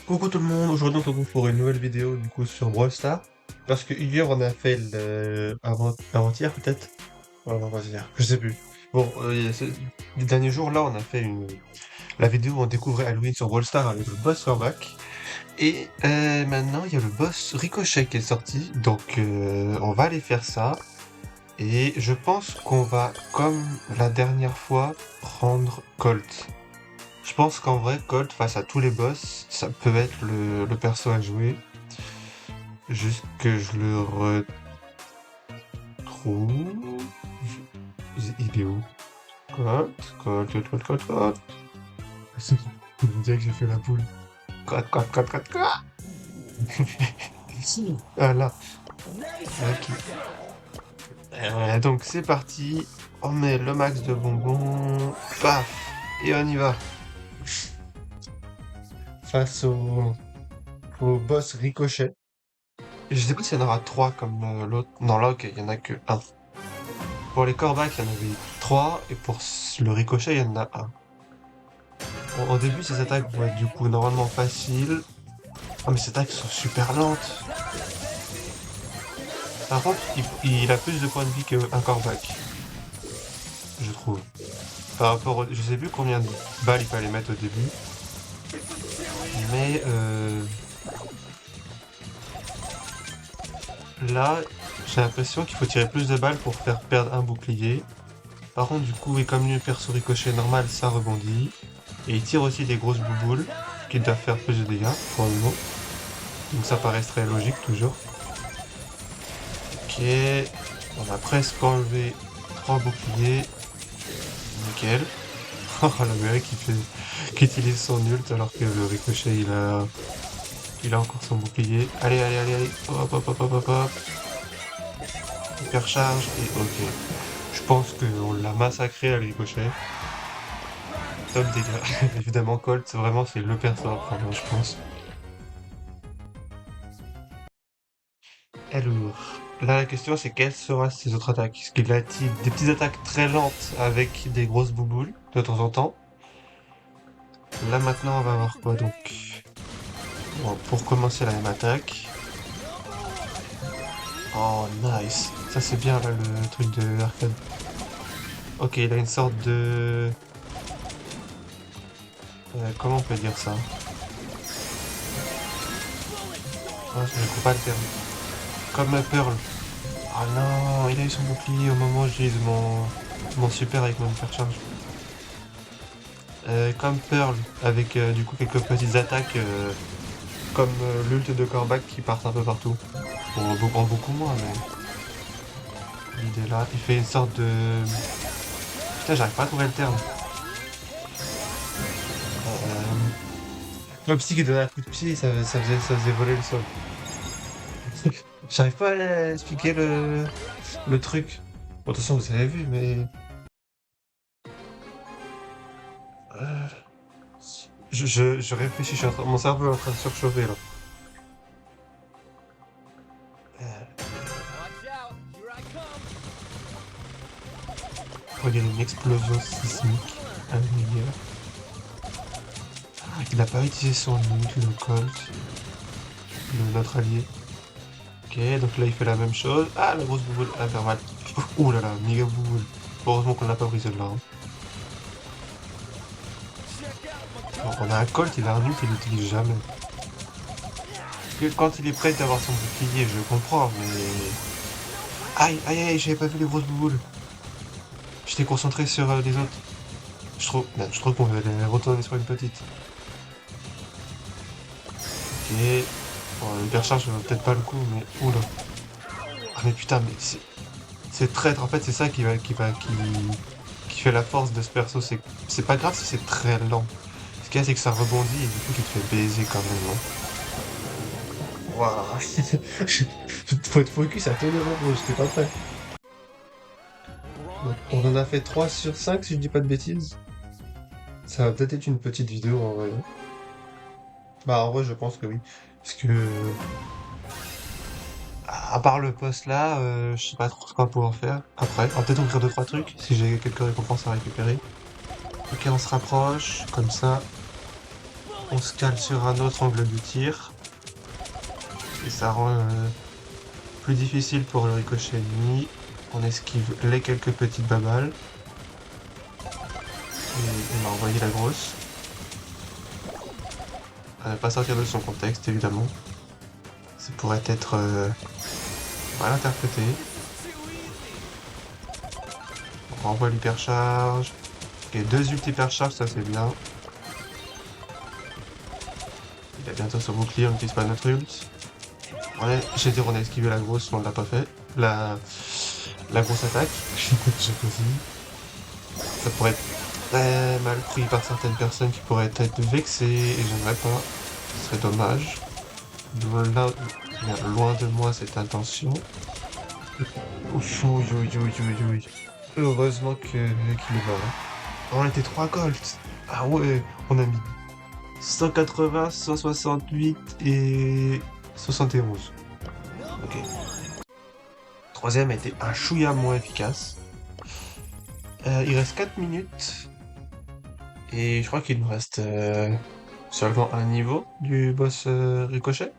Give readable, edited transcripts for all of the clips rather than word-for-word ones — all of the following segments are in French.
Coucou tout le monde, aujourd'hui on se retrouve pour une nouvelle vidéo du coup sur Brawl Stars. Parce que hier on a fait avant-hier peut-être? Ouais, avant-hier, je sais plus. Bon, les derniers jours là on a fait la vidéo où on découvrait Halloween sur Brawl Stars avec le boss Corbac. Et maintenant il y a le boss Ricochet qui est sorti, donc on va aller faire ça. Et je pense qu'on va, comme la dernière fois, prendre Colt. Je pense qu'en vrai, Colt, face à tous les boss, ça peut être le perso à jouer. Juste que je le retrouve. Il est où? Colt, Colt, Colt, Colt, Colt, Colt. On dirait que j'ai fait la poule. Colt, Colt, Colt, Colt, Colt. Ah là. Ok. Donc c'est parti. On met le max de bonbons. Paf. Et on y va. Face au boss Ricochet. Je sais pas s'il y en aura trois comme l'autre. Non, là, ok, il y en a que un. Pour les Corbac, il y en avait trois, et pour le Ricochet, il y en a un. Bon, au début, ces attaques vont être du coup normalement faciles. Ah, mais ces attaques sont super lentes. Par contre, il a plus de points de vie qu'un Corbac, je trouve. Par rapport je sais plus combien de balles il fallait mettre au début, mais là, j'ai l'impression qu'il faut tirer plus de balles pour faire perdre un bouclier. Par contre, du coup, et comme le perso Ricochet normal, ça rebondit. Et il tire aussi des grosses bouboules, qui doivent faire plus de dégâts, pour le moment. Donc ça paraît très logique, toujours. Ok, on a presque enlevé 3 boucliers. Nickel. Oh, le mec qui utilise son ult alors que le Ricochet, il a encore son bouclier. Allez, allez, allez, allez. Hop, hop, hop, hop, hop, hop. Hyper charge, et ok. Je pense qu'on l'a massacré à Ricochet. Top dégâts. Évidemment, Colt, vraiment, c'est le perso à prendre, je pense. Alors, là la question c'est quelles seront ses autres attaques? Est-ce qu'il a-t-il des petites attaques très lentes avec des grosses bouboules de temps en temps? Là maintenant on va voir quoi donc? Bon, pour commencer la même attaque. Oh nice! Ça c'est bien là le truc de arcade. Ok, il a une sorte de... comment on peut dire ça? Ah, je ne trouve pas le terme. Comme un Pearl. Ah non, il a eu son bouclier au moment où j'utilise mon super avec mon hypercharge. Comme Pearl, avec du coup quelques petites attaques comme l'ult de Corbac qui partent un peu partout. Bon, en beaucoup moins, mais l'idée là, il fait une sorte de... Putain, j'arrive pas à trouver le terme. Le psy qui donnait un coup de pied, ça faisait voler le sol. J'arrive pas à expliquer le truc. Bon, de toute façon, vous avez vu, mais... euh, je réfléchis, mon cerveau est en train de surchauffer là. Euh, oh, il y a une explosion sismique à l'univers. Ah, il a pas utilisé son ult, le Colt, notre allié. Ok, donc là il fait la même chose. Ah, la grosse bouboule infernale. Ouh là là, méga bouboule. Heureusement qu'on l'a pas pris celle-là, hein. Bon, on a un Colt, il a un ult, il l'utilise jamais. Que quand il est prêt d'avoir son bouclier, je comprends, mais... Aïe, aïe, aïe, j'avais pas vu les grosses bouboules. J'étais concentré sur les autres. Je trouve qu'on va aller retourner sur une petite. Ok. Bon, l'hypercharge vaut peut-être pas le coup, mais... Oula. Ah mais putain, mais c'est traître, en fait, c'est ça qui fait la force de ce perso. C'est pas grave si c'est très lent. Ce qu'il y a, c'est que ça rebondit et du coup, tu te fais baiser quand même, hein. Waouh. Faut être focus à tout moment, gros, j'étais pas prêt. Donc, on en a fait 3 sur 5 si je dis pas de bêtises. Ça va peut-être être une petite vidéo en vrai. Bah en vrai je pense que oui. Parce que à part le poste là, je sais pas trop ce qu'on va pouvoir faire. Après, on va peut-être ouvrir 2-3 trucs si j'ai quelques récompenses à récupérer. Ok, on se rapproche, comme ça. On se cale sur un autre angle de tir. Et ça rend plus difficile pour le ricochet ennemi. On esquive les quelques petites babales. Et on a envoyé la grosse. À ne pas sortir de son contexte, évidemment. Ça pourrait être mal interprété. On renvoie l'hypercharge. Ok, 2 ult hypercharge, ça c'est bien. Il a bientôt son bouclier, on n'utilise pas notre ult. J'ai dit on a esquivé la grosse, mais on l'a pas fait. La grosse attaque. J'ai possible. Ça pourrait être très mal pris par certaines personnes qui pourraient être vexées et j'aimerais pas. Ce serait dommage. Loin de moi cette intention. Oui. Heureusement qu'il est mort. On était 3 gold. Ah ouais, on a mis 180, 168 et 71. Ok. Troisième a été un chouïa moins efficace. Il reste 4 minutes. Et je crois qu'il nous reste seulement un niveau du boss Ricochet.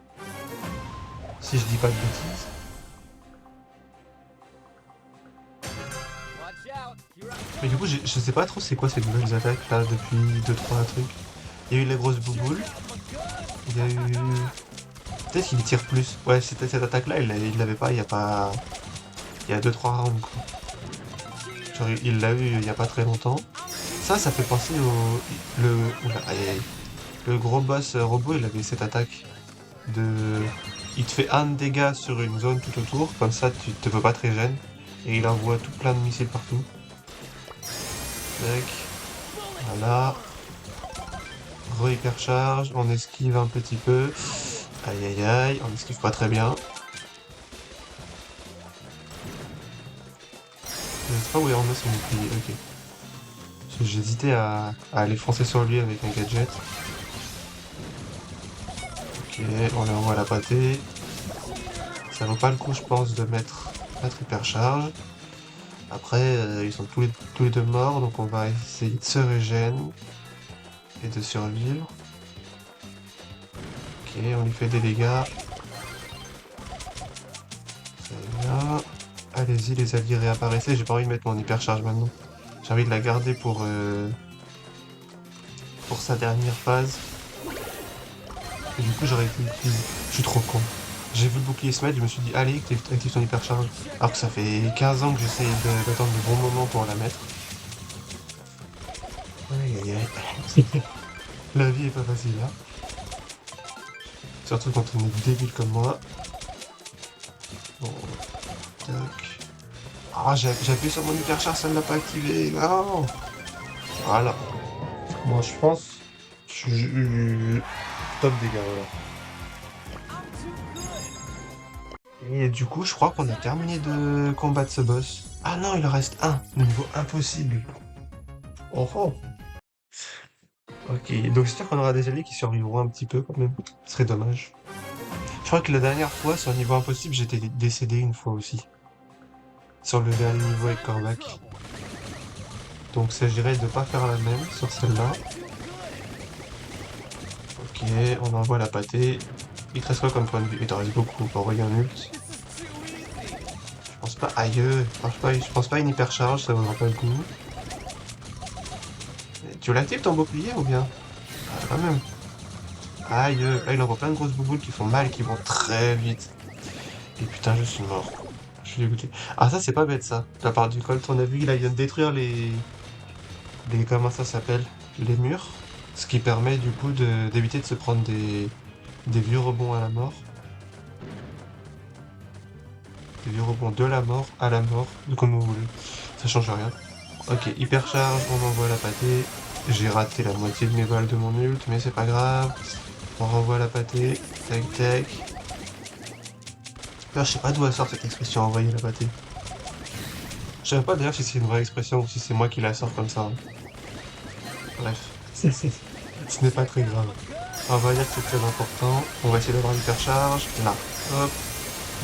Si je dis pas de bêtises. Mais du coup, je sais pas trop c'est quoi ces nouvelles attaques là depuis 2-3 trucs. Il y a eu les grosses bouboules. Il y a eu... Peut-être qu'il tire plus. Ouais, cette attaque là, il l'avait pas, il y a pas... Il y a 2-3 rounds quoi. Genre, il l'a eu il y a pas très longtemps. Ça fait penser au... Oula, aïe aïe. Le gros boss robot, il avait cette attaque de... Il te fait un dégât sur une zone tout autour, comme ça tu te peux pas te régène. Et il envoie tout plein de missiles partout. Tac. Voilà. Re-hypercharge, on esquive un petit peu. Aïe aïe aïe, on esquive pas très bien. Je sais pas où est en son bouclier, ok. J'hésitais à aller foncer sur lui avec un gadget. Ok, on lui envoie la pâtée. Ça vaut pas le coup, je pense, de mettre notre hypercharge. Après, ils sont tous les deux morts, donc on va essayer de se régénérer et de survivre. Ok, on lui fait des dégâts. Très bien. Allez-y, les alliés réapparaissez. J'ai pas envie de mettre mon hypercharge maintenant. J'ai envie de la garder pour sa dernière phase. Et du coup, j'aurais pu l'utiliser. Je suis trop con. J'ai vu le bouclier se mettre, je me suis dit, allez, active ton hypercharge. Alors que ça fait 15 ans que j'essaye d'attendre le bon moment pour la mettre. Aïe aïe aïe. La vie est pas facile là. Surtout quand on est débile comme moi. Bon, tac. Ah, j'ai appuyé sur mon hypercharge, ça ne l'a pas activé. Non. Voilà. Moi, je pense. Top dégâts, voilà. Et du coup, je crois qu'on a terminé de combattre ce boss. Ah non, il en reste un. Niveau impossible. Oh oh. Ok, donc j'espère qu'on aura des alliés qui survivront un petit peu quand même. Ce serait dommage. Je crois que la dernière fois, sur niveau impossible, j'étais décédé une fois aussi. Sur le dernier niveau avec Korvac. Donc ça, s'agirait de pas faire la même sur celle-là. Ok, on envoie la pâtée. Il te reste quoi comme point de vue? Il t'en reste beaucoup pour envoyer un ult. Je pense pas... Aïe, je pense pas à une hypercharge, ça vaudra pas le coup. Tu l'actives ton bouclier ou bien? Ah, quand même. Aïe, là il envoie plein de grosses bouboules qui font mal, qui vont très vite. Et putain, je suis mort. Je suis dégoûté. Ah ça c'est pas bête ça. De la part du Colt, on a vu qu'il vient de détruire les... Comment ça s'appelle? Les murs. Ce qui permet du coup d'éviter de se prendre des vieux rebonds à la mort. Des vieux rebonds de la mort à la mort, comme vous voulez. Ça change rien. Ok, hypercharge, on envoie la pâtée. J'ai raté la moitié de mes balles de mon ult, mais c'est pas grave. On renvoie la pâtée. Tac tac. Là, je sais pas d'où elle sort cette expression envoyer la pâtée. Je sais pas d'ailleurs si c'est une vraie expression ou si c'est moi qui la sors comme ça. Bref. Ce n'est pas très grave. On va dire que c'est très important. On va essayer d'avoir l'hypercharge. Là. Hop.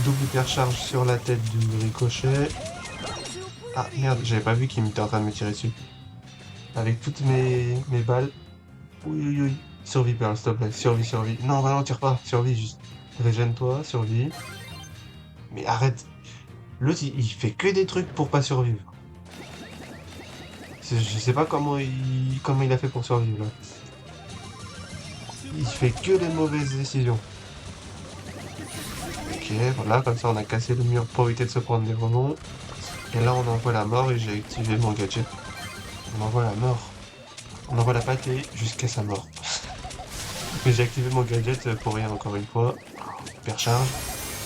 Double hypercharge sur la tête du ricochet. Ah merde, j'avais pas vu qu'il était en train de me tirer dessus. Avec toutes mes balles. Oui, oui, oui. Survie, Pearl, s'il te plaît. Survie, survie. Non, bah non, tire pas. Survie, juste. Régène-toi, survie. Mais arrête. L'autre, il fait que des trucs pour pas survivre. Je sais pas comment il a fait pour survivre, là. Il fait que des mauvaises décisions. Ok, voilà, comme ça on a cassé le mur pour éviter de se prendre des rebonds. Et là on envoie la mort et j'ai activé mon gadget. On envoie la mort. On envoie la pâtée jusqu'à sa mort. Mais j'ai activé mon gadget pour rien encore une fois. Hypercharge.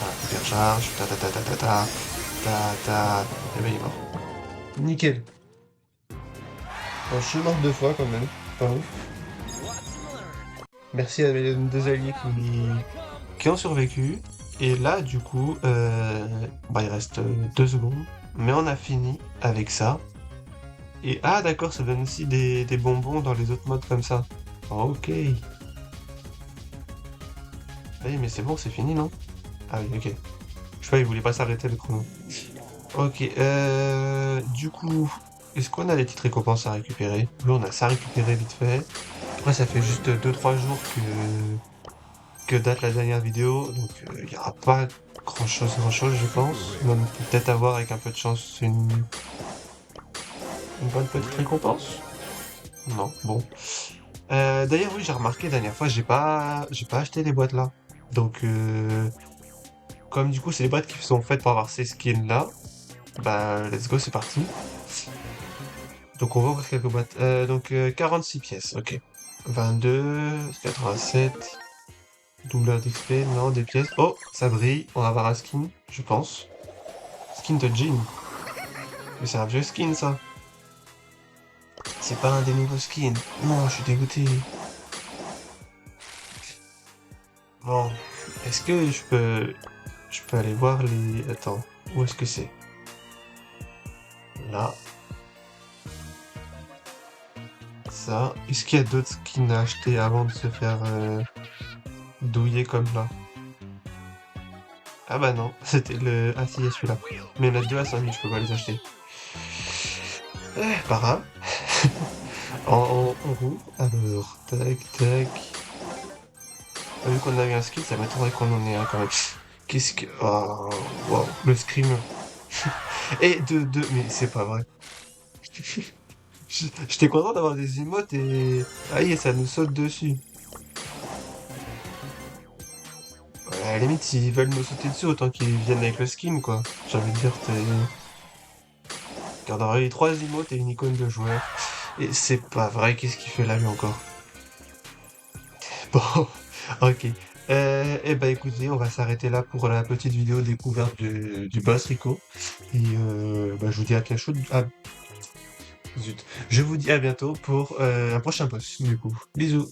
Ah, hypercharge. Ta ta ta ta ta ta. Ta ta. Et ben il est mort. Nickel. Bon, je suis mort 2 fois quand même. Pas ouf. Merci à mes deux alliés qui ont survécu. Et là, du coup, bah, il reste 2 secondes. Mais on a fini avec ça. Et ah, d'accord, ça donne aussi des bonbons dans les autres modes comme ça. Ok. Oui, mais c'est bon, c'est fini, non? Ah oui, ok. Je sais pas, il voulait pas s'arrêter le chrono. Ok, du coup, est-ce qu'on a des petites récompenses à récupérer? Oui, on a ça récupéré vite fait. Après, ça fait juste 2-3 jours que date la dernière vidéo, donc il n'y aura pas grand-chose, je pense. Même peut-être avoir avec un peu de chance une bonne petite récompense? Non, bon. D'ailleurs, oui, j'ai remarqué la dernière fois, j'ai pas acheté les boîtes là. Donc, comme du coup, c'est les boîtes qui sont faites pour avoir ces skins là, bah, let's go, c'est parti. Donc, on va ouvrir quelques boîtes. Donc, 46 pièces, ok. 22, 87, douleur d'XP, non, des pièces. Oh, ça brille, on va avoir un skin, je pense. Skin de Jean. Mais c'est un vieux skin, ça. C'est pas un des nouveaux skins. Non, je suis dégoûté. Bon, est-ce que je peux aller voir les... Attends, où est-ce que c'est? Là, ça. Est-ce qu'il y a d'autres skins à acheter avant de se faire douiller comme là? Ah bah non, c'était le... Ah si, il y a celui-là. Mais il y en a deux à 5000, je peux pas les acheter. Pas grave. En roue. Alors, tac, tac. Vu qu'on a eu un skin, ça m'étonnerait qu'on en ait un quand même. Qu'est-ce que... Oh, wow, le scream. Et mais c'est pas vrai. J'étais content d'avoir des emotes et... Aïe, ça nous saute dessus. Ouais, à la limite, s'ils veulent nous sauter dessus, autant qu'ils viennent avec le skin, quoi. J'ai envie de dire, Car on aurait eu 3 emotes et une icône de joueur. Et c'est pas vrai, qu'est-ce qu'il fait là, lui, encore? Bon, ok. Eh ben écoutez, on va s'arrêter là pour la petite vidéo découverte du boss Rico. Et bah, je vous dis à quelque chose. Ah, zut. Je vous dis à bientôt pour un prochain boss, du coup. Bisous.